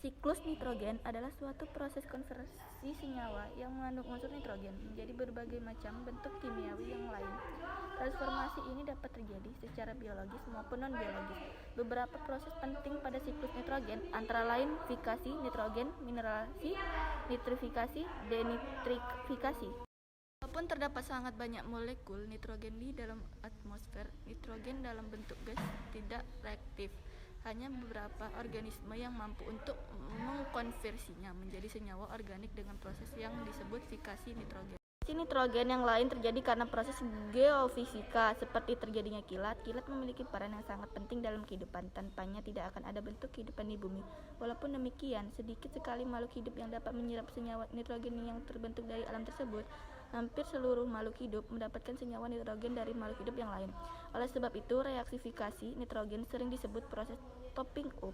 Siklus nitrogen adalah suatu proses konversi senyawa yang mengandung unsur nitrogen menjadi berbagai macam bentuk kimiawi yang lain. Transformasi ini dapat terjadi secara biologis maupun non-biologis. Beberapa proses penting pada siklus nitrogen antara lain fikasi nitrogen, mineralisasi, nitrifikasi, denitrifikasi. Walaupun terdapat sangat banyak molekul nitrogen di dalam atmosfer, nitrogen dalam bentuk gas tidak reaktif. Hanya beberapa organisme yang mampu untuk mengkonversinya menjadi senyawa organik dengan proses yang disebut fikasi nitrogen. Fikasi nitrogen yang lain terjadi karena proses geofisika, seperti terjadinya kilat. Kilat memiliki peran yang sangat penting dalam kehidupan. Tanpanya tidak akan ada bentuk kehidupan di bumi. Walaupun demikian, sedikit sekali makhluk hidup yang dapat menyerap senyawa nitrogen yang terbentuk dari alam tersebut. Hampir seluruh makhluk hidup mendapatkan senyawa nitrogen dari makhluk hidup yang lain. Oleh sebab itu, reaksi fikasi nitrogen sering disebut proses topping up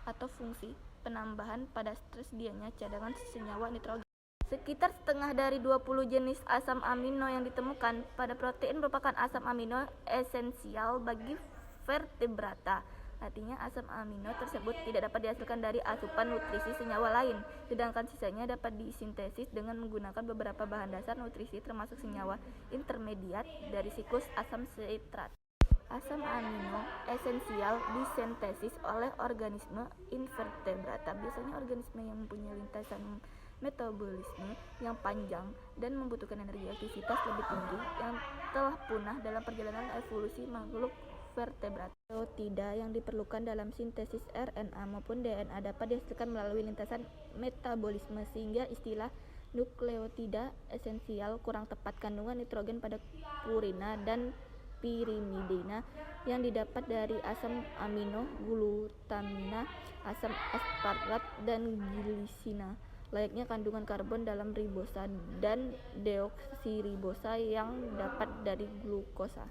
atau fungsi penambahan pada tersedianya cadangan senyawa nitrogen. Sekitar setengah dari 20 jenis asam amino yang ditemukan pada protein merupakan asam amino esensial bagi vertebrata. Artinya asam amino tersebut tidak dapat dihasilkan dari asupan nutrisi senyawa lain, sedangkan sisanya dapat disintesis dengan menggunakan beberapa bahan dasar nutrisi termasuk senyawa intermediat dari siklus asam sitrat. Asam amino esensial disintesis oleh organisme invertebrata, biasanya organisme yang mempunyai lintasan metabolisme yang panjang dan membutuhkan energi aktivitas lebih tinggi yang telah punah dalam perjalanan evolusi makhluk vertebrata. Nukleotida yang diperlukan dalam sintesis RNA maupun DNA dapat dihasilkan melalui lintasan metabolisme, sehingga istilah nukleotida esensial kurang tepat. Kandungan nitrogen pada purina dan pirimidina yang didapat dari asam amino, glutamina, asam aspartat, dan glisina. Layaknya kandungan karbon dalam ribosa dan deoksiribosa yang dapat dari glukosa.